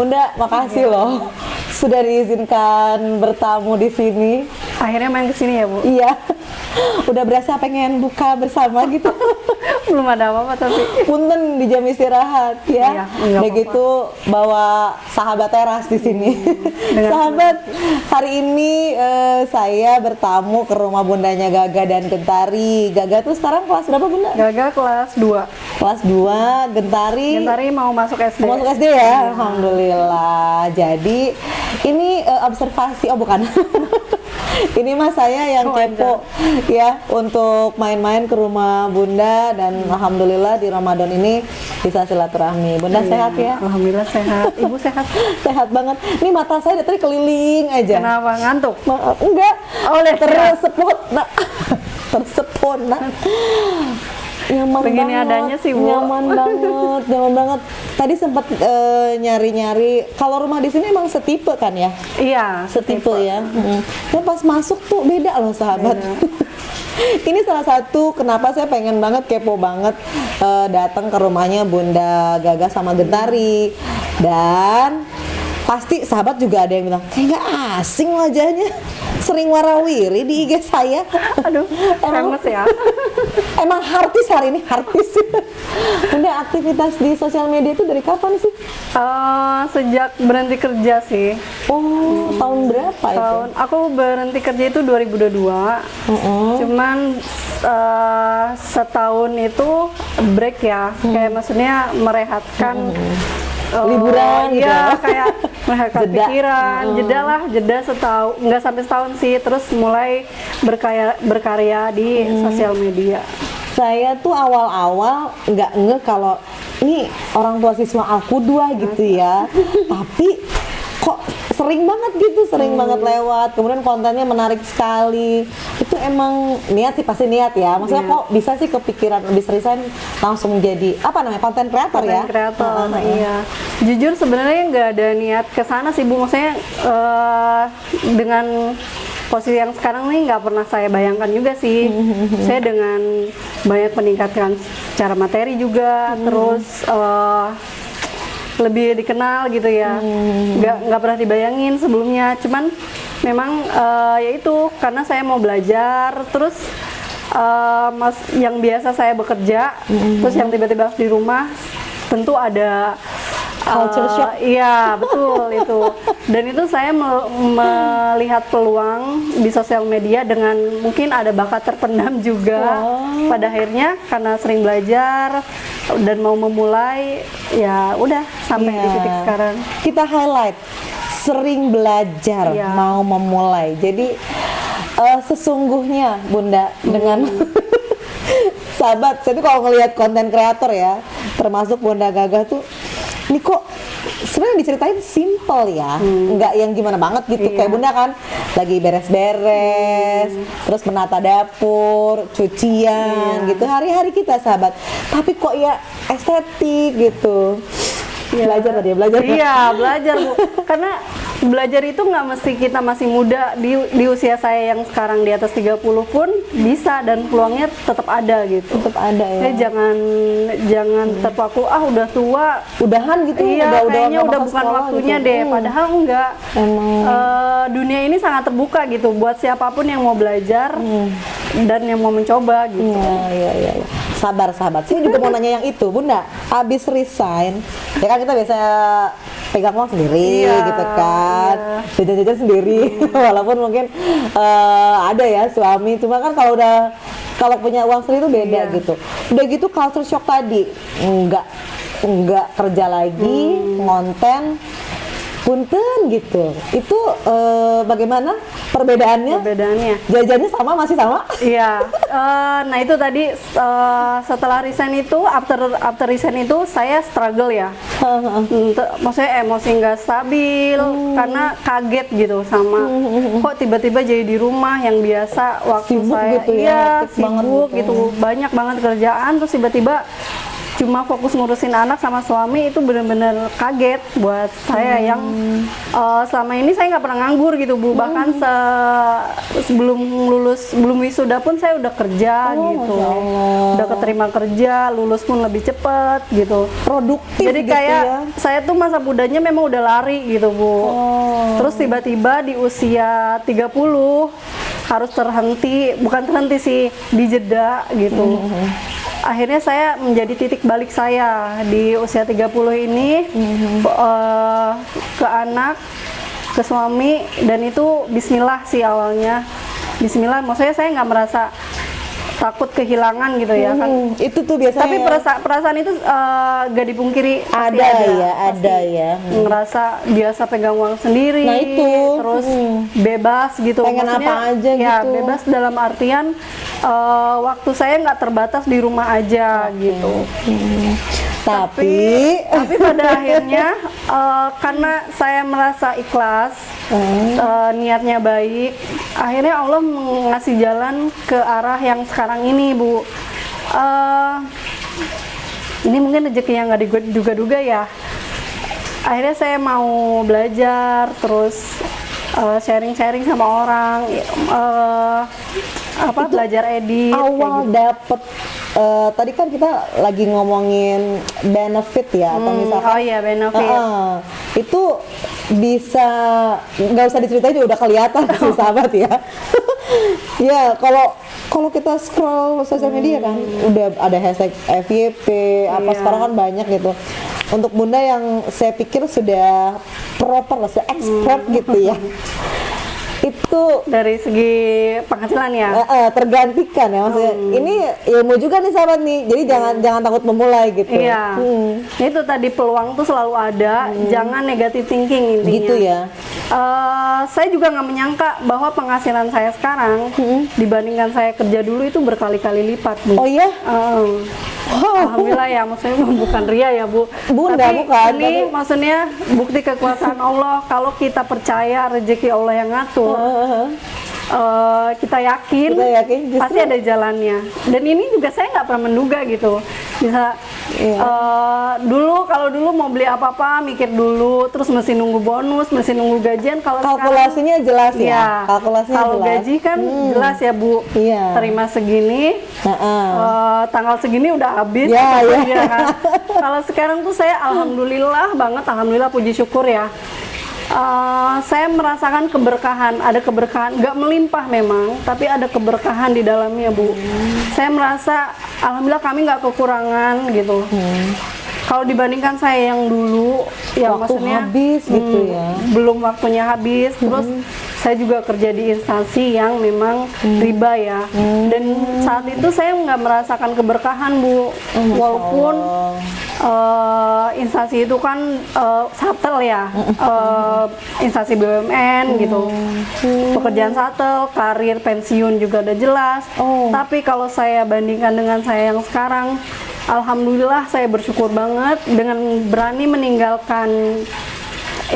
Bunda, makasih loh sudah diizinkan bertamu di sini. Akhirnya main kesini ya Bu? Iya, udah berasa pengen buka bersama gitu. Belum ada apa-apa tapi. Punten di jam istirahat ya. Iya, nggak Udah apa-apa. gitu bawa sahabat teras di sini. Sahabat, hari ini saya bertamu ke rumah bundanya Gaga dan Gentari. Gaga tuh sekarang kelas berapa Bunda? Gaga kelas 2. Kelas 2, Gentari. Gentari mau masuk SD. Mau masuk SD ya? Alhamdulillah. Jadi ini observasi, oh bukan. Ini mah saya yang kepo ya untuk main-main ke rumah Bunda dan alhamdulillah di Ramadan ini bisa silaturahmi. Bunda sehat ya? Alhamdulillah sehat. Ibu sehat? Sehat banget. Ini mata saya dari tadi keliling aja. Kenapa ngantuk? Enggak. Oleh tersepot. Nah. Tersepot. Nah. Nyaman Begini banget, adanya sih Bu. nyaman banget. Tadi sempat nyari-nyari. Kalau rumah di sini emang setipe kan ya? Iya, Setipe ya. Dan pas masuk tuh beda loh sahabat. Ini salah satu kenapa saya pengen banget, kepo banget datang ke rumahnya Bunda Gaga sama Gentari. Dan pasti sahabat juga ada yang bilang kayak nggak asing wajahnya, sering warawiri di IG saya. Aduh, famous ya. Emang artis hari ini, artis. Bunda aktivitas di sosial media itu dari kapan sih? Sejak berhenti kerja sih. Oh, tahun berapa itu? Aku berhenti kerja itu 2022. Cuman setahun itu break ya. Kayak maksudnya merehatkan liburan gitu ya, kayak merehatkan Jeda. pikiran, jeda setahun, nggak sampai setahun sih, terus mulai berkarya di sosial media. Saya tuh awal-awal nggak ngeh kalau ini orang tua siswa Al-Qudwah gitu ya, tapi kok sering banget gitu, sering banget lewat, kemudian kontennya menarik sekali. Itu emang niat sih, pasti niat ya. Maksudnya kok bisa sih kepikiran habis resign langsung jadi apa namanya, konten kreator ya? Konten kreator, iya. Jujur sebenarnya nggak ada niat ke sana sih Bu. Maksudnya dengan posisi yang sekarang nih nggak pernah saya bayangkan juga sih. Saya dengan banyak meningkatkan secara materi juga, terus lebih dikenal gitu ya. Nggak pernah dibayangin sebelumnya. Cuman memang ya itu karena saya mau belajar, terus yang biasa saya bekerja, terus yang tiba-tiba harus di rumah, tentu ada culture shock. Iya betul itu. Dan itu saya melihat peluang di sosial media dengan mungkin ada bakat terpendam juga. Pada akhirnya karena sering belajar dan mau memulai, ya udah sampai di titik sekarang. Kita highlight sering belajar, mau memulai. Jadi sesungguhnya Bunda dengan sahabat, saya tuh kalau ngelihat konten kreator ya, termasuk Bunda Gaga tuh, ini kok sebenarnya diceritain simple ya, nggak yang gimana banget gitu. Kayak Bunda kan lagi beres-beres, terus menata dapur, cucian gitu, hari-hari kita sahabat. Tapi kok ya estetik gitu. Belajar tadi ya, belajar. Iya, belajar Bu. Karena belajar itu nggak mesti kita masih muda, di usia saya yang sekarang di atas 30 pun bisa, dan peluangnya tetap ada gitu. Tetap ada ya. Jadi jangan terpaku udah tua, udahan gitu. Iya, kayaknya nggak udah masuk bukan sekolah waktunya gitu. deh. Padahal enggak. Dunia ini sangat terbuka gitu buat siapapun yang mau belajar dan yang mau mencoba gitu. Iya. Sabar sahabat. Saya juga mau nanya yang itu, Bunda. Abis resign, ya kan kita biasa pegang uang sendiri gitu kan, jajan-jajan sendiri. Walaupun mungkin ada ya suami, cuma kan kalau punya uang sendiri itu beda gitu. Udah gitu culture shock tadi, enggak kerja lagi, ngonten, punten gitu. Itu bagaimana perbedaannya? Jajannya masih sama? Iya. Nah itu tadi setelah resign itu, after resign itu saya struggle ya. Maksudnya emosi nggak stabil karena kaget gitu sama kok tiba-tiba jadi di rumah yang biasa waktu sibuk saya gitu ya, sibuk gitu, banyak banget kerjaan, terus tiba-tiba cuma fokus ngurusin anak sama suami, itu bener-bener kaget buat saya yang selama ini saya nggak pernah nganggur gitu Bu. Bahkan sebelum lulus, belum wisuda pun saya udah kerja gitu, Masya Allah. udah keterima kerja, lulus pun lebih cepet gitu. Produktif Jadi gitu kayak ya. saya tuh masa mudanya memang udah lari gitu Bu. Terus tiba-tiba di usia 30 harus terhenti, bukan terhenti sih, dijeda gitu. Akhirnya saya menjadi titik balik saya di usia 30 ini, ke anak, ke suami, dan itu bismillah sih awalnya. Bismillah, maksudnya saya nggak merasa takut kehilangan gitu ya kan. Itu tuh biasanya. Tapi perasaan itu gak dipungkiri pasti ada ada. ya, Pasti. ada ya. Ngerasa biasa pegang uang sendiri, Nah, itu. terus bebas gitu. Pengen Maksudnya, apa aja ya, gitu. bebas dalam artian waktu saya nggak terbatas di rumah aja gitu. Tapi pada akhirnya karena saya merasa ikhlas, niatnya baik, akhirnya Allah ngasih jalan ke arah yang sekarang ini Bu. Ini mungkin rezeki yang nggak diduga-duga ya. Akhirnya saya mau belajar, terus sharing-sharing sama orang, belajar edit. awal dapet tadi kan kita lagi ngomongin benefit ya, atau misalkan Oh iya, benefit. itu bisa nggak usah diceritain juga udah kelihatan sih sahabat ya. Ya kalau kita scroll sosial media kan udah ada hashtag FYP apa, Iya. sekarang kan banyak gitu. Untuk Bunda yang saya pikir sudah proper lah, sudah expert gitu ya, itu Dari segi penghasilan ya. tergantikan ya maksudnya. Ini ilmu juga nih sahabat nih, jadi jangan takut memulai gitu. Iya, itu tadi peluang tuh selalu ada, jangan negative thinking intinya. Gitu ya. Saya juga nggak menyangka bahwa penghasilan saya sekarang dibandingkan saya kerja dulu itu berkali-kali lipat, Bu. Oh iya. Alhamdulillah ya, maksudnya bukan ria ya Bu. Bunda, Tapi bukan, ini maksudnya bukti kekuasaan Allah. Kalau kita percaya rezeki Allah yang ngatur, kita yakin, justru pasti ada jalannya. Dan ini juga saya nggak pernah menduga gitu. Bisa kalau dulu mau beli apa-apa mikir dulu, terus mesti nunggu bonus, mesti nunggu gajian. Kalau kalkulasinya jelas ya. Iya, Kalkulasinya kalau jelas. gaji kan jelas ya Bu. Iya. Terima segini, tanggal segini udah habis. Ya, atau ya. iya kan? Kalau sekarang tuh saya alhamdulillah banget, alhamdulillah puji syukur ya. Saya merasakan keberkahan, ada keberkahan, nggak melimpah memang, tapi ada keberkahan di dalamnya Bu. Saya merasa alhamdulillah kami nggak kekurangan gitu. Kalau dibandingkan saya yang dulu, ya Waktu maksudnya habis gitu ya. belum waktunya habis, terus saya juga kerja di instansi yang memang riba ya. Dan saat itu saya nggak merasakan keberkahan Bu, walaupun instansi itu kan shuttle ya, instansi BUMN gitu, pekerjaan shuttle, karir pensiun juga udah jelas. Tapi kalau saya bandingkan dengan saya yang sekarang, alhamdulillah saya bersyukur banget dengan berani meninggalkan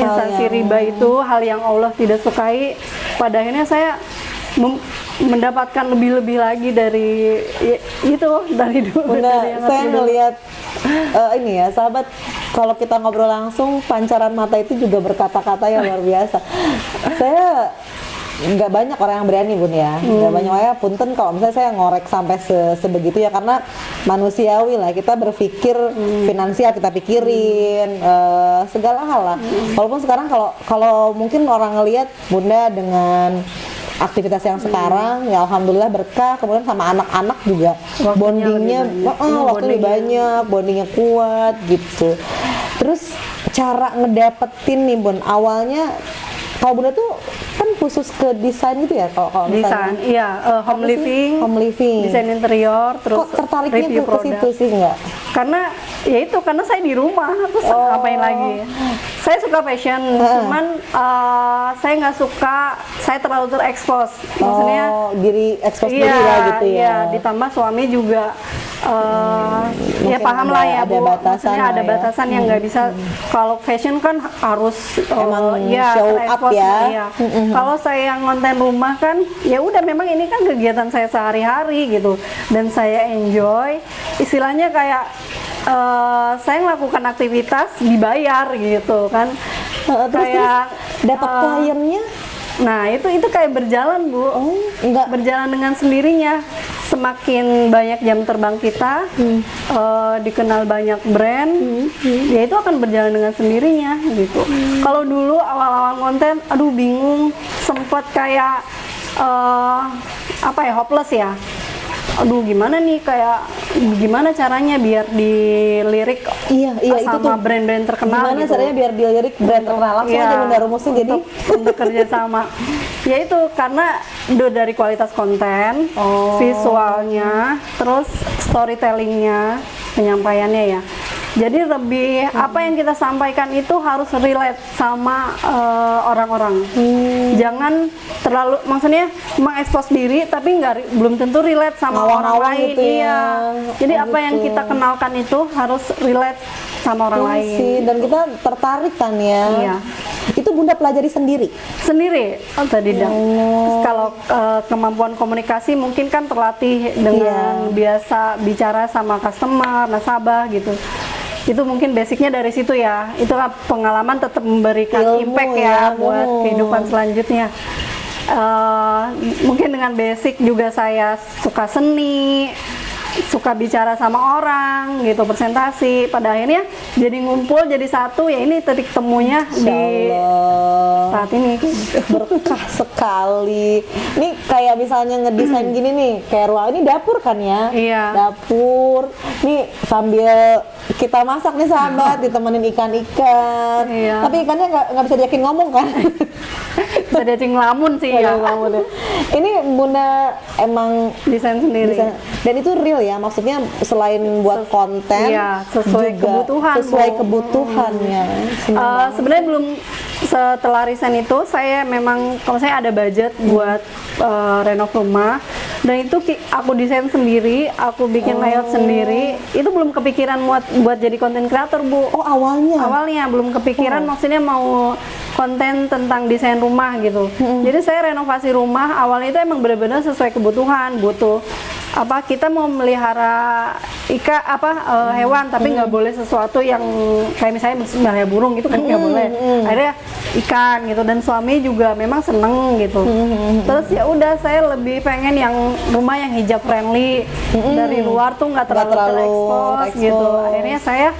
instansi riba itu, hal yang Allah tidak sukai. Pada akhirnya saya mendapatkan lebih-lebih lagi dari dari dulu. Bunda, dari yang saya asli dulu. ngelihat ini ya sahabat, kalau kita ngobrol langsung pancaran mata itu juga berkata-kata yang luar biasa. Saya nggak banyak orang yang berani Bun ya, nggak banyak orang ya, punten kalau misalnya saya ngorek sampai sebegitu ya, karena manusiawi lah, kita berpikir finansial, kita pikirin segala hal lah. Walaupun sekarang kalau mungkin orang ngelihat Bunda dengan aktivitas yang sekarang ya alhamdulillah berkah, kemudian sama anak-anak juga Waktunya bondingnya lebih banyak. waktu lebih banyak, bondingnya kuat gitu. Terus cara ngedapetin nih Bun, awalnya kalau Bunda tuh kan khusus ke desain gitu ya, kalau Desain, misalnya iya, home apa sih? living, Home living. desain interior, terus Kok tertariknya review ke produk. situ sih nggak? Karena ya itu, karena saya di rumah, terus ngapain lagi? Saya suka fashion, cuman saya nggak suka saya terlalu terekspos. Maksudnya diri ekspos diri iya, lah gitu ya. iya, ditambah suami juga ya Mungkin paham lah ya ada Bu, batasan maksudnya lah ada ya. batasan yang nggak bisa. Kalau fashion kan harus Emang ya, show up terekspos, ya. iya. Kalau saya yang konten rumah kan ya udah, memang ini kan kegiatan saya sehari-hari gitu, dan saya enjoy, istilahnya kayak saya melakukan aktivitas dibayar gitu kan. Terus dapat kliennya? Nah itu kayak berjalan Bu. Enggak. Berjalan dengan sendirinya. Semakin banyak jam terbang kita, dikenal banyak brand, ya itu akan berjalan dengan sendirinya gitu. Kalau dulu awal-awal konten, aduh bingung, sempet kayak hopeless ya. Aduh gimana nih, kayak gimana caranya biar dilirik Iya itu tuh sama brand-brand terkenal gimana gitu. caranya biar dilirik brand terkenal, langsung aja Bunda rumusnya jadi untuk kerja sama. Ya itu karena dari kualitas konten, visualnya, terus storytellingnya, penyampaiannya ya. Jadi lebih apa yang kita sampaikan itu harus relate sama orang-orang. Jangan terlalu, maksudnya mengekspos diri tapi belum tentu relate sama orang lain. Gitu ya. Jadi apa yang kita kenalkan itu harus relate sama orang lain. Sih. Dan kita tertarik kan ya. Iya. Itu Bunda pelajari sendiri? Sendiri. Tadi Terus kalau kemampuan komunikasi mungkin kan terlatih dengan biasa bicara sama customer, nasabah gitu. Itu mungkin basicnya dari situ ya. Itulah pengalaman tetap memberikan impact ya buat kehidupan selanjutnya. Mungkin dengan basic juga saya suka seni, suka bicara sama orang gitu, presentasi. Pada akhirnya jadi ngumpul jadi satu, ya ini titik temunya di saat ini. Berkah sekali. Ini kayak misalnya ngedesain gini nih, kayak ruang ini dapur kan ya? Iya. Dapur. Nih sambil kita masak nih sahabat, ditemenin ikan-ikan. Iya. Tapi ikannya nggak bisa diajakin ngomong kan? Bisa diajak ngelamun sih ya. Ngelamun ya. Ini Bunda emang Desain sendiri. Dan itu real ya, maksudnya selain buat konten, iya, sesuai juga kebutuhan, sesuai Bu. kebutuhannya. Sebenarnya belum, setelah resign itu saya memang, kalau saya ada budget buat renov rumah, dan itu aku desain sendiri, aku bikin layout sendiri. Itu belum kepikiran buat jadi konten kreator Bu. Oh awalnya Belum kepikiran, maksudnya mau konten tentang desain rumah gitu. Jadi saya renovasi rumah awalnya itu emang benar-benar sesuai kebutuhan, butuh kita mau melihara hewan, tapi nggak boleh sesuatu yang kayak misalnya melihara burung gitu kan, nggak boleh. Akhirnya ikan gitu, dan suami juga memang seneng gitu. Terus ya udah, saya lebih pengen yang rumah yang hijab friendly, dari luar tuh nggak terlalu terekspos gitu. Akhirnya saya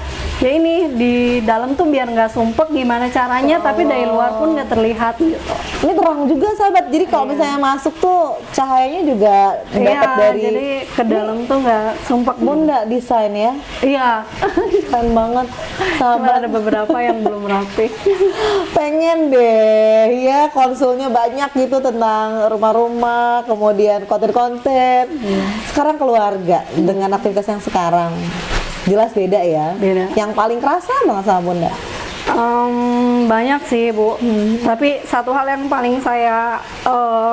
ya ini di dalam tuh biar nggak sumpek gimana caranya, tapi dari luar pun nggak terlihat gitu. Ini terang juga sahabat, jadi kalau misalnya masuk tuh cahayanya juga dapat dari. Jadi ke dalam tuh nggak sumpek. Bunda desain ya? Iya. Keren banget Cuma sahabat. ada beberapa yang belum rapi. Pengen deh ya konsulnya banyak gitu tentang rumah-rumah, kemudian konten-konten. Sekarang keluarga dengan aktivitas yang sekarang jelas beda ya. Beda. Yang paling kerasa banget sama Bunda? Banyak sih Bu, tapi satu hal yang paling saya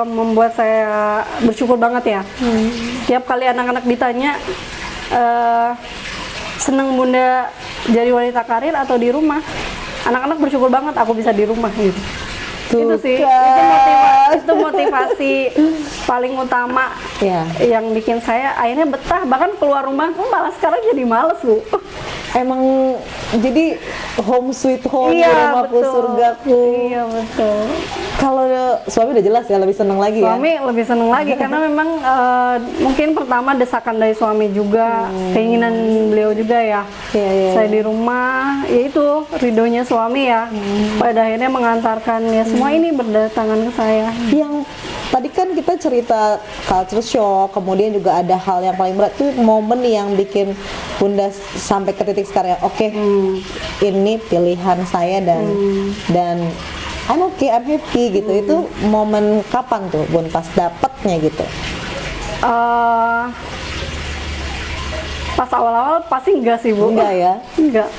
membuat saya bersyukur banget ya. Tiap kali anak-anak ditanya seneng Bunda jadi wanita karir atau di rumah, anak-anak bersyukur banget aku bisa di rumah gitu. Itu sih, itu motivasi paling utama yang bikin saya akhirnya betah, bahkan keluar rumah pun malah sekarang jadi males Bu. Emang jadi home sweet home, rumahku, betul. surgaku. Iya betul. Kalau suami udah jelas ya lebih seneng lagi ya. Suami lebih seneng lagi karena memang mungkin pertama desakan dari suami juga, keinginan beliau juga ya. Saya di rumah, ya itu ridhonya suami ya. Pada akhirnya mengantarkan ya semua ini berdatangan ke saya. Yang tadi kan kita cerita culture shock, kemudian juga ada hal yang paling berat tuh momen yang bikin Bunda sampai ke titik sekarang ya, oke, ini pilihan saya dan I'm okay, I'm happy gitu. Itu momen kapan tuh Bun pas dapetnya gitu? Pas awal-awal pasti enggak sih Bu. Enggak ya? Enggak.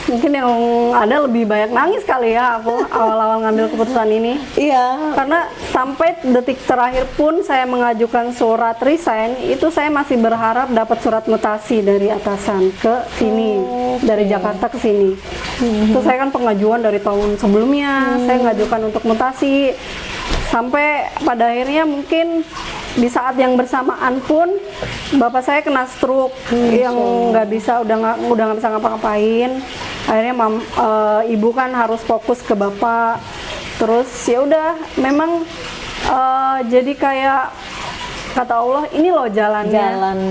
Mungkin yang ada lebih banyak nangis kali ya aku awal-awal ngambil keputusan ini. Iya. Karena sampai detik terakhir pun saya mengajukan surat resign, itu saya masih berharap dapat surat mutasi dari atasan ke sini, dari Jakarta ke sini. Terus saya kan pengajuan dari tahun sebelumnya, saya mengajukan untuk mutasi. Sampai pada akhirnya mungkin di saat yang bersamaan pun bapak saya kena stroke yang nggak bisa, udah nggak bisa ngapa-ngapain. Akhirnya ibu kan harus fokus ke bapak. Terus ya udah, memang jadi kayak kata Allah, ini loh jalannya.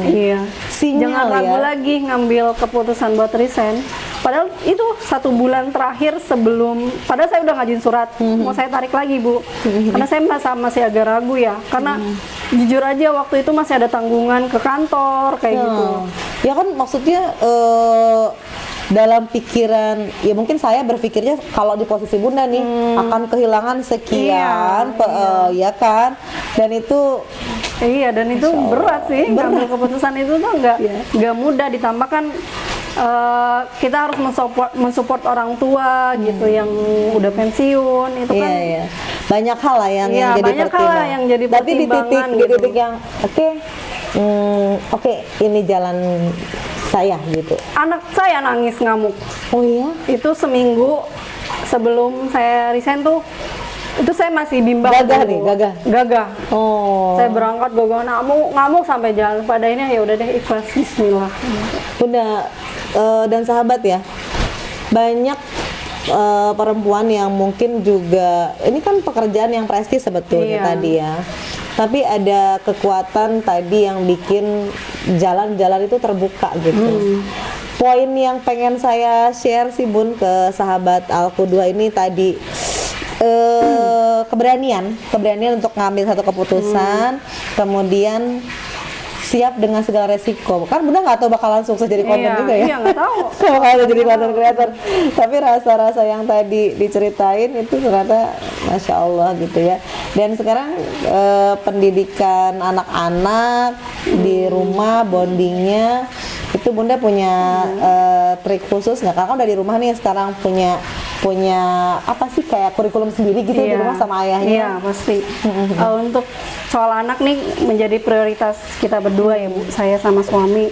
Iya. Jangan ragu lagi ngambil keputusan buat resign. Padahal itu 1 bulan terakhir sebelum, padahal saya udah ngajuin surat mau saya tarik lagi, Bu. Karena saya masih agak ragu ya. Karena jujur aja waktu itu masih ada tanggungan ke kantor kayak gitu. Ya kan maksudnya dalam pikiran, ya mungkin saya berpikirnya kalau di posisi Bunda nih akan kehilangan sekian, ya kan, dan itu dan itu berat sih, ngambil keputusan itu tuh nggak mudah, ditambah kan kita harus mensupport orang tua gitu yang udah pensiun itu kan. Banyak hal lah yang jadi pertimbangan. Tapi di titik yang oke, ini jalan saya gitu. Anak saya nangis ngamuk. Oh iya? Itu seminggu sebelum saya resign tuh, itu saya masih bimbang. Gagah. Oh. Saya berangkat gagah ngamuk sampai jalan. Pada ini ya udah deh, ikhlas, bismillah. Udah dan sahabat ya, banyak perempuan yang mungkin juga, ini kan pekerjaan yang prestis sebetulnya tadi ya. Tapi ada kekuatan tadi yang bikin jalan-jalan itu terbuka gitu. Poin yang pengen saya share sih Bun ke sahabat Al-Qudwa ini tadi, keberanian untuk ngambil satu keputusan, kemudian siap dengan segala resiko. Kan Bunda nggak tahu bakalan sukses jadi konten juga ya. Iya, nggak tahu. Kalau jadi konten creator. Tapi rasa-rasa yang tadi diceritain itu ternyata Masya Allah gitu ya. Dan sekarang pendidikan anak-anak di rumah, bondingnya itu Bunda punya trik khusus nggak? Karena kan udah di rumah nih sekarang punya apa sih, kayak kurikulum sendiri gitu di rumah sama ayahnya. Iya pasti. Untuk soal anak nih menjadi prioritas kita berdua ya Bu, saya sama suami.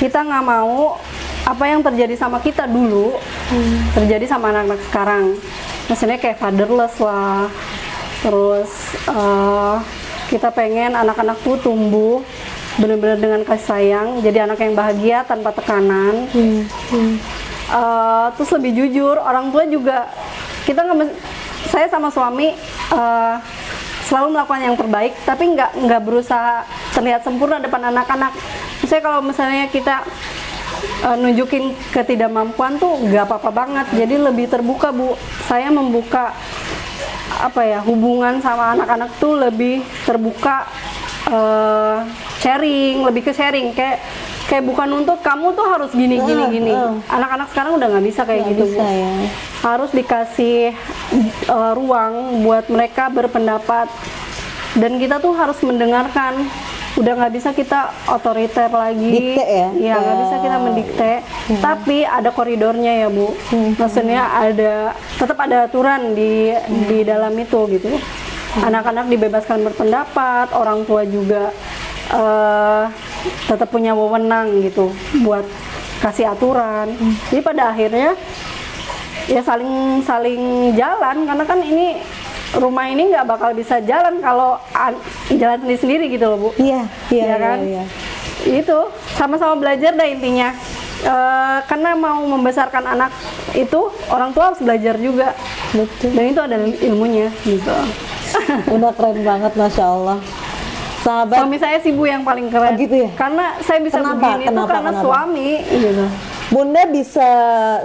Kita nggak mau apa yang terjadi sama kita dulu terjadi sama anak-anak sekarang. Maksudnya kayak fatherless lah. Terus kita pengen anak-anak tuh tumbuh benar-benar dengan kasih sayang, jadi anak yang bahagia tanpa tekanan. Terus lebih jujur, orang tua juga kita saya sama suami selalu melakukan yang terbaik, tapi nggak berusaha terlihat sempurna depan anak-anak. Misalnya kalau misalnya kita nunjukin ketidakmampuan tuh nggak apa-apa banget, jadi lebih terbuka Bu. Saya membuka hubungan sama anak-anak tuh lebih terbuka, sharing, lebih ke sharing, kayak bukan untuk kamu tuh harus gini. Anak-anak sekarang udah nggak bisa kayak gitu ya. Harus dikasih ruang buat mereka berpendapat, dan kita tuh harus mendengarkan. Udah nggak bisa kita otoriter lagi. Dikte ya? Nggak bisa kita mendikte. Tapi ada koridornya ya Bu. Maksudnya tetap ada aturan di dalam itu gitu. Anak-anak dibebaskan berpendapat, orang tua juga tetap punya wewenang gitu buat kasih aturan. Jadi pada akhirnya ya saling jalan, karena kan ini rumah ini nggak bakal bisa jalan kalau jalan sendiri gitu loh Bu. Iya kan? Iya. Itu sama-sama belajar dah intinya. Karena mau membesarkan anak itu orang tua harus belajar juga. Betul. Dan itu ada ilmunya gitu. Udah keren banget, Masya Allah. Sahabat, suami saya sih Bu yang paling keren. Gitu ya? Karena saya bisa begini itu karena suami gitu. Bunda bisa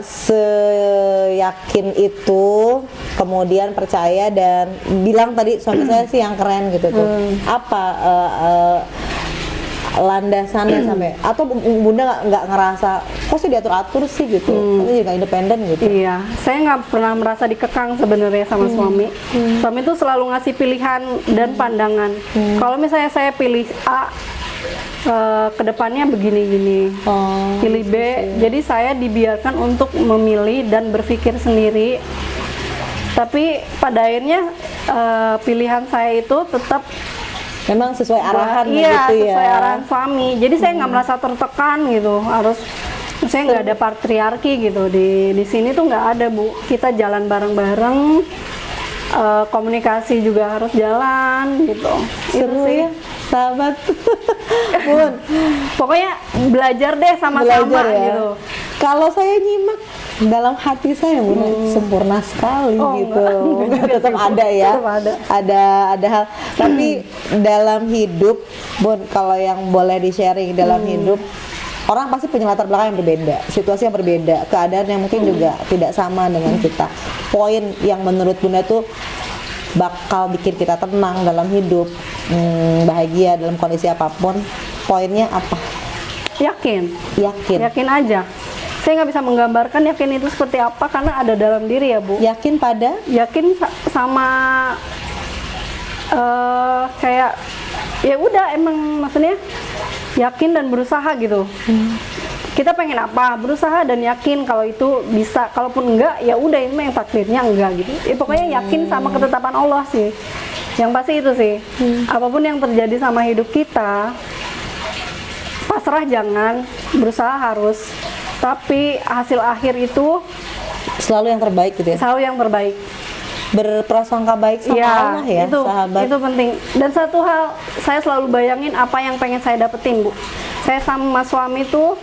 seyakin itu, kemudian percaya dan bilang tadi suami saya sih yang keren gitu tuh. Apa landasannya sampai, atau Bunda nggak ngerasa kok sih diatur-atur sih gitu, tapi juga independen gitu? Iya, saya nggak pernah merasa dikekang sebenarnya sama suami. Suami tuh selalu ngasih pilihan dan pandangan. Kalau misalnya saya pilih A, kedepannya begini-gini, pilih B, jadi saya dibiarkan untuk memilih dan berpikir sendiri. Tapi pada akhirnya pilihan saya itu tetap memang sesuai arahan gitu ya. Iya, sesuai arahan suami. Jadi saya nggak merasa tertekan gitu. Saya nggak ada patriarki gitu di sini tuh nggak ada Bu. Kita jalan bareng-bareng. komunikasi juga harus jalan gitu. Itu Seru sih. ya, sahabat. Bun, Pokoknya belajar deh sama-sama belajar ya. gitu. Kalau saya nyimak dalam hati saya Bun, sempurna sekali Oh, gitu. enggak juga Tetap sih, Bu. ada ya. Tetap ada. Ada hal. Tapi dalam hidup, Bun, kalau yang boleh di-sharing dalam hidup, orang pasti punya latar belakang yang berbeda, situasi yang berbeda, keadaan yang mungkin juga tidak sama dengan kita. Poin yang menurut Bunda tuh bakal bikin kita tenang dalam hidup, bahagia dalam kondisi apapun. Poinnya apa? Yakin. Yakin. Yakin aja. Saya nggak bisa menggambarkan yakin itu seperti apa karena ada dalam diri ya, Bu. Yakin pada Yakin sama kayak ya udah emang maksudnya yakin dan berusaha gitu. Kita pengen apa, berusaha dan yakin kalau itu bisa. Kalaupun enggak, ya udah ini yang takdirnya enggak gitu. Pokoknya yakin sama ketetapan Allah sih. Yang pasti itu sih. Apapun yang terjadi sama hidup kita, pasrah jangan, berusaha harus. Tapi hasil akhir itu selalu yang terbaik gitu ya. selalu yang terbaik. Berprasangka baik sama Allah ya, itu, sahabat. itu penting. Dan satu hal, saya selalu bayangin apa yang pengen saya dapetin, Bu. Saya sama suami tuh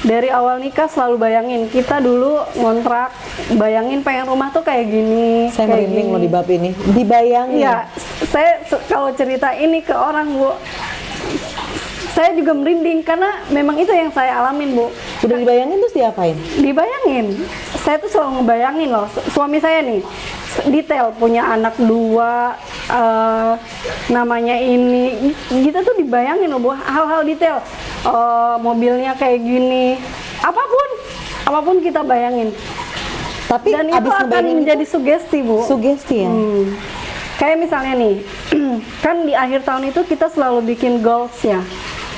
dari awal nikah selalu bayangin, kita dulu ngontrak, bayangin pengen rumah tuh kayak gini. Saya kayak merinding gini. loh di bab ini. Dibayangin. Iya, saya kalau cerita ini ke orang, Bu, saya juga merinding karena memang itu yang saya alamin, Bu. Udah dibayangin terus diapain? Dibayangin, saya tuh selalu ngebayangin loh, suami saya nih detail punya anak 2, namanya ini, kita tuh dibayangin loh, Bu, hal-hal detail. Mobilnya kayak gini, apapun kita bayangin. Tapi Dan itu abis akan ngebayangin menjadi sugesti, Bu. sugesti ya. Kayak misalnya nih, kan di akhir tahun itu kita selalu bikin goals ya.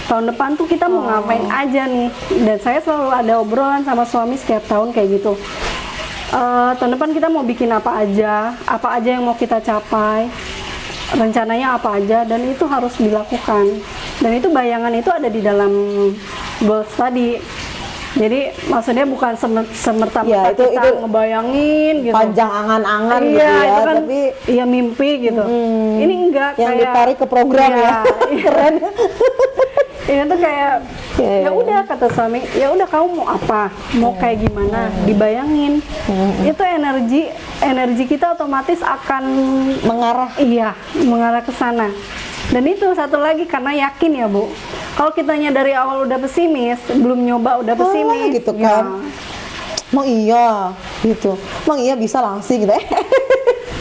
Tahun depan tuh kita mau ngapain aja nih. Dan saya selalu ada obrolan sama suami setiap tahun kayak gitu. Tahun depan kita mau bikin apa aja yang mau kita capai, rencananya apa aja, dan itu harus dilakukan. Dan itu bayangan itu ada di dalam goals tadi. Jadi maksudnya bukan semerta-merta Ya, itu ngebayangin gitu. Panjang angan-angan Iya, gitu ya, itu kan tapi iya mimpi gitu. Ini enggak yang kayak ditarik ke program ya. Keren. Ini tuh kayak ya udah kata suami, ya udah kamu mau apa? Mau kayak gimana? Dibayangin. Itu energi kita otomatis akan Mengarah. mengarah ke sana. Dan itu satu lagi karena yakin ya, Bu. Kalau kitanya dari awal udah pesimis, belum nyoba udah pesimis gitu ya. kan. Emang iya gitu. Emang iya bisa langsing gitu.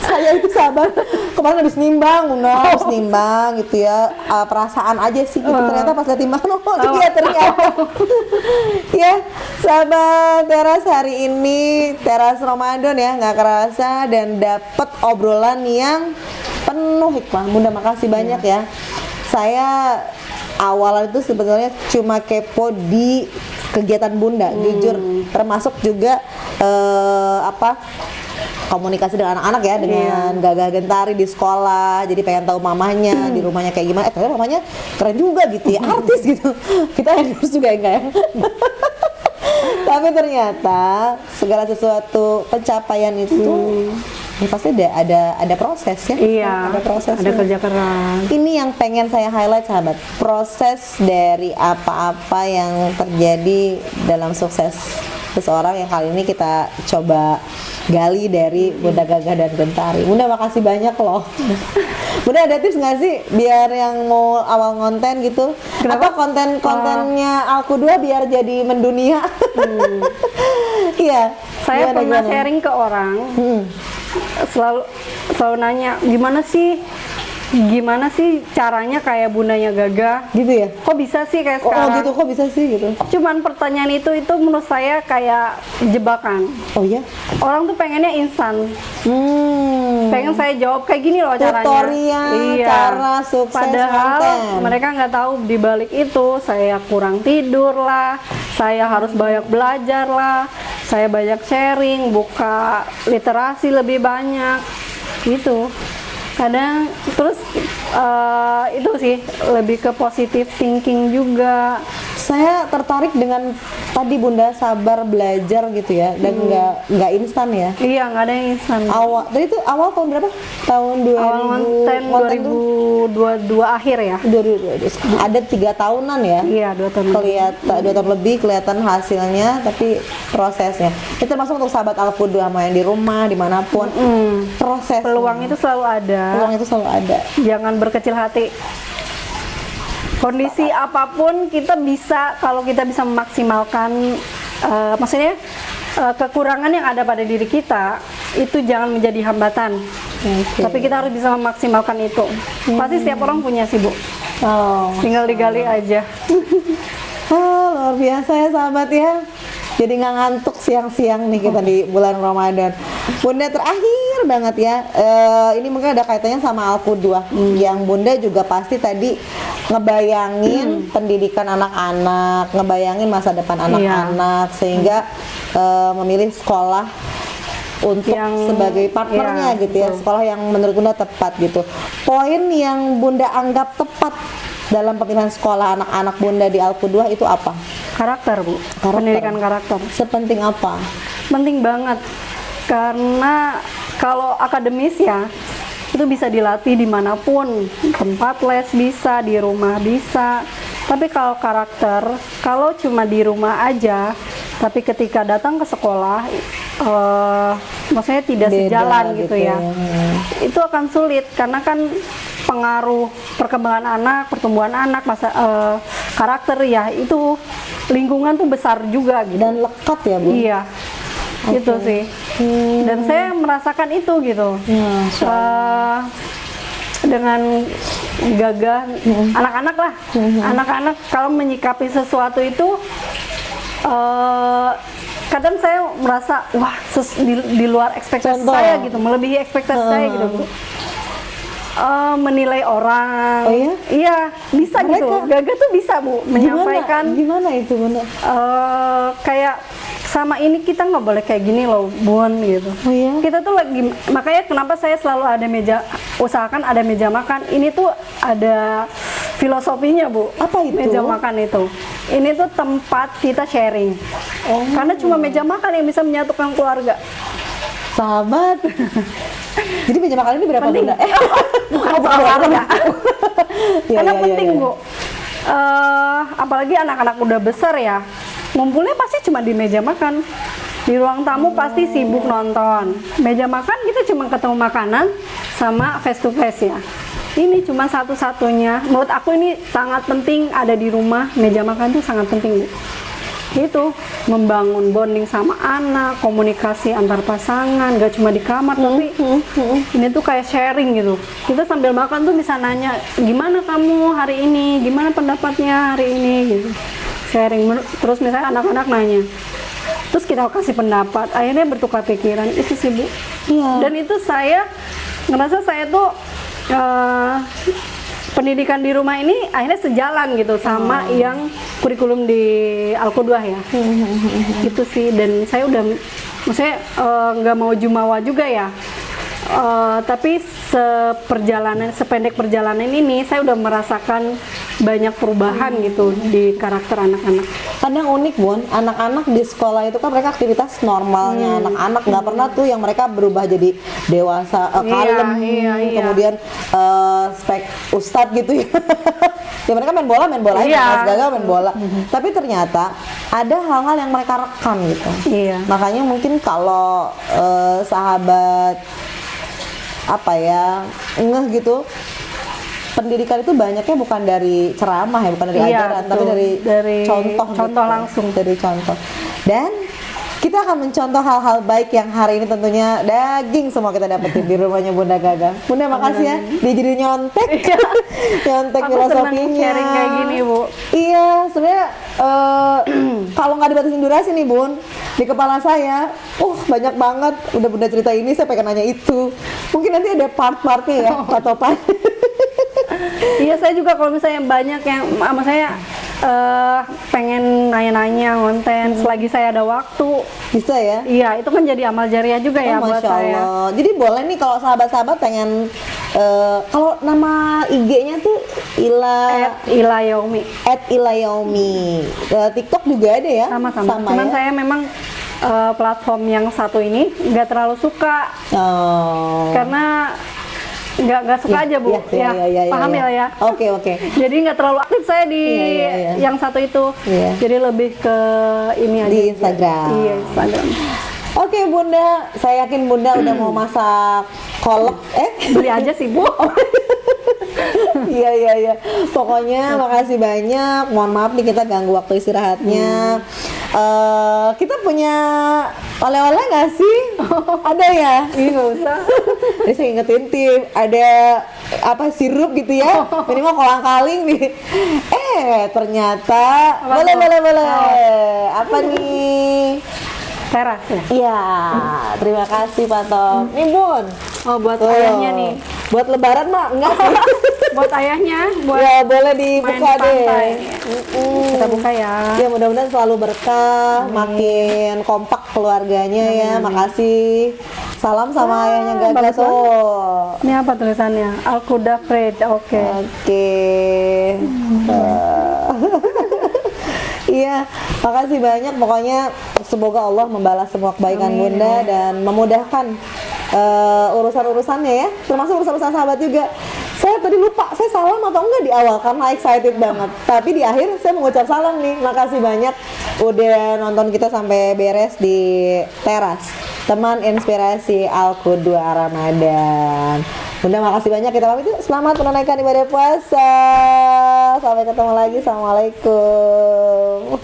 Saya itu sahabat kemarin habis nimbang, habis nimbang gitu ya, perasaan aja sih gitu. Ternyata pas lihat timbangan, iya ternyata. Ya, sahabat Teras, hari ini Teras Ramadan ya, nggak kerasa dan dapet obrolan yang penuh hikmah. Bunda makasih banyak ya. Saya awalnya itu sebetulnya cuma kepo di kegiatan Bunda, jujur, termasuk juga komunikasi dengan anak-anak ya, dengan Gagah Gentari di sekolah. Jadi pengen tahu mamanya di rumahnya kayak gimana. Ternyata mamanya keren juga gitu ya, artis gitu. Kita endorse juga enggak ya? Tapi ternyata segala sesuatu pencapaian itu ya pasti ada proses ya. Iya, ada proses. ada kerja keras. Ini yang pengen saya highlight sahabat, proses dari apa-apa yang terjadi dalam sukses seseorang yang kali ini kita coba gali dari Bunda Gagah dan Gentari. Bunda makasih banyak loh. Bunda ada tips nggak sih biar yang mau awal konten gitu? Kenapa? Apa kontennya Alku 2 biar jadi mendunia? Iya. Saya pernah sharing ke orang, selalu nanya gimana sih caranya kayak bundanya Gagah gitu ya? kok bisa sih kayak Oh sekarang. gitu, kok bisa sih gitu? Cuman pertanyaan itu menurut saya kayak jebakan. Oh iya? Orang tuh pengennya instan, pengen saya jawab kayak gini loh caranya. Tutorial cara sukses Padahal konten. mereka nggak tahu di balik itu saya kurang tidur lah, saya harus banyak belajar lah, saya banyak sharing, buka literasi lebih banyak gitu. Kadang terus itu sih lebih ke positive thinking juga. Saya tertarik dengan tadi Bunda sabar belajar gitu ya, dan nggak instan ya. Iya, nggak ada yang instan. Awal tadi itu awal tahun berapa? Tahun 2000. Awal konten 2022 akhir ya. 2022. Ada 3 tahunan ya. Iya, 2 tahun. Kelihatan 2 tahun lebih kelihatan hasilnya, tapi prosesnya. Itu termasuk untuk sahabat Alkudu sama yang di rumah dimanapun. Proses. Peluang itu selalu ada. Peluang itu selalu ada. Jangan berkecil hati. Kondisi apapun kita bisa, kalau kita bisa memaksimalkan, maksudnya kekurangan yang ada pada diri kita itu jangan menjadi hambatan. Oke. Tapi kita harus bisa memaksimalkan itu. Pasti setiap orang punya sih Bu. Oh. Tinggal digali aja. Luar biasa ya sahabat ya. Jadi nggak ngantuk siang-siang nih kita di bulan Ramadan. Bunda terakhir banget ya. Ini mungkin ada kaitannya sama Alkuduah. Yang Bunda juga pasti tadi ngebayangin pendidikan anak-anak, ngebayangin masa depan anak-anak, sehingga memilih sekolah untuk sebagai partnernya gitu ya, sekolah yang menurut Bunda tepat gitu. Poin yang Bunda anggap tepat dalam pemilihan sekolah anak-anak Bunda di Alkuduah itu apa? Karakter Bu, pendidikan karakter. Sepenting apa? Penting banget, karena kalau akademis ya, itu bisa dilatih dimanapun, tempat les bisa, di rumah bisa. Tapi kalau karakter, kalau cuma di rumah aja, tapi ketika datang ke sekolah, maksudnya tidak sejalan gitu ya. Itu akan sulit, karena kan pengaruh perkembangan anak, pertumbuhan anak, masa karakter ya, itu lingkungan tuh besar juga gitu. Dan lekat ya Bu? Iya, gitu sih. Dan saya merasakan itu gitu. Dengan gagah anak-anak lah, anak-anak kalau menyikapi sesuatu itu, kadang saya merasa wah di luar ekspektasi saya gitu, melebihi ekspektasi saya gitu Bu. Menilai orang. Oh iya? Iya, bisa Mereka? gitu. Gagah tuh bisa Bu menyampaikan. Gimana itu Bunda? Kayak sama ini kita nggak boleh kayak gini loh Bun gitu. Oh iya? Kita tuh lagi, makanya kenapa saya selalu ada meja, usahakan ada meja makan. Ini tuh ada filosofinya Bu. Apa itu? Meja makan itu. Ini tuh tempat kita sharing. Karena cuma meja makan yang bisa menyatukan keluarga. Sahabat. Jadi meja makan ini berapa Penting. Bunda? Bukan soal harga. Karena penting Bu. Apalagi anak-anak udah besar ya, ngumpulnya pasti cuma di meja makan. Di ruang tamu pasti sibuk nonton. Meja makan kita cuma ketemu makanan sama face to face ya. Ini cuma satu-satunya. Menurut aku ini sangat penting ada di rumah. Meja makan itu sangat penting Bu. Itu membangun bonding sama anak, komunikasi antar pasangan, gak cuma di kamar, tapi ini tuh kayak sharing gitu. Kita sambil makan tuh bisa nanya, gimana kamu hari ini, gimana pendapatnya hari ini gitu. Sharing, terus misalnya anak-anak nanya, terus kita kasih pendapat, akhirnya bertukar pikiran. Itu sih Bu. Iya. Dan itu saya ngerasa saya tuh pendidikan di rumah ini akhirnya sejalan gitu sama yang kurikulum di Alkuduah ya. Gitu sih. Dan saya udah, maksudnya nggak mau jumawa juga ya. Tapi sependek perjalanan ini saya udah merasakan banyak perubahan gitu di karakter anak-anak. Kadang unik Bun, anak-anak di sekolah itu kan mereka aktivitas normalnya anak-anak, nggak pernah tuh yang mereka berubah jadi dewasa, kalem, kemudian spek ustadz gitu ya. Ya mereka main bola aja, gagal main bola. Tapi ternyata ada hal-hal yang mereka rekam gitu. Iya. Makanya mungkin kalau sahabat apa ya ngeh gitu, pendidikan itu banyaknya bukan dari ceramah ya, bukan dari ajaran, tapi dari contoh gitu. Langsung. Dari contoh. Dan kita akan mencontoh hal-hal baik yang hari ini tentunya daging semua kita dapetin di rumahnya Bunda Gaga. Bunda makasih ya, dia jadi nyontek. Nyontek filosofinya. Aku senang sharing kayak gini Bu. Iya, sebenarnya kalau nggak dibatasin durasi nih Bun, di kepala saya, banyak banget. Udah Bunda cerita ini, saya pengen nanya itu. Mungkin nanti ada part-partnya ya, Pak Topan. Iya, saya juga kalau misalnya banyak yang sama saya pengen nanya-nanya konten selagi saya ada waktu. Bisa ya? Iya, itu kan jadi amal jariah juga ya buat Masya saya. Allah. Jadi boleh nih kalau sahabat-sahabat pengen Kalau nama IG-nya tuh @ilayaumi. @ilayaumi. TikTok juga ada ya? Sama-sama. Cuman ya? saya memang platform yang satu ini nggak terlalu suka karena nggak suka aja Bu. Paham ya? Oke. Jadi nggak terlalu aktif saya di yang satu itu. Jadi lebih ke ini aja. Di Instagram. Iya, Instagram. Oke Bunda, saya yakin Bunda udah mau masak kolak. Beli aja sih Bu. Iya. Pokoknya makasih banyak. Mohon maaf nih kita ganggu waktu istirahatnya. Kita punya oleh-oleh nggak sih? Ada ya? Ini nggak usah. Jadi saya ingetin tim, ada apa sirup gitu ya? Minimal kolang-kaling nih. Ternyata boleh. Apa nih? Teras ya? Iya, terima kasih Pak Tom. Nih Bun. Oh, buat ayahnya nih. Buat lebaran mah enggak sih? Buat ayahnya, buat ya boleh dibuka main di deh. pantai. Kita buka ya. Ya mudah-mudahan selalu berkah, makin kompak keluarganya ya. Makasih. Salam sama ayahnya Gaga bagus tuh. Ini apa tulisannya? Al-Quda Fred. Oke. Iya, makasih banyak. Pokoknya semoga Allah membalas semua kebaikan Bunda dan memudahkan urusan-urusannya ya, termasuk urusan-urusan sahabat juga. Saya tadi lupa, saya salam atau enggak di awal karena excited banget. Tapi di akhir saya mengucap salam nih. Makasih banyak udah nonton kita sampai beres di teras. Teman inspirasi Al-Qudwa Ramadan. Bunda makasih banyak, kita pamit yuk. Selamat menunaikan ibadah puasa. Sampai ketemu lagi. Assalamualaikum.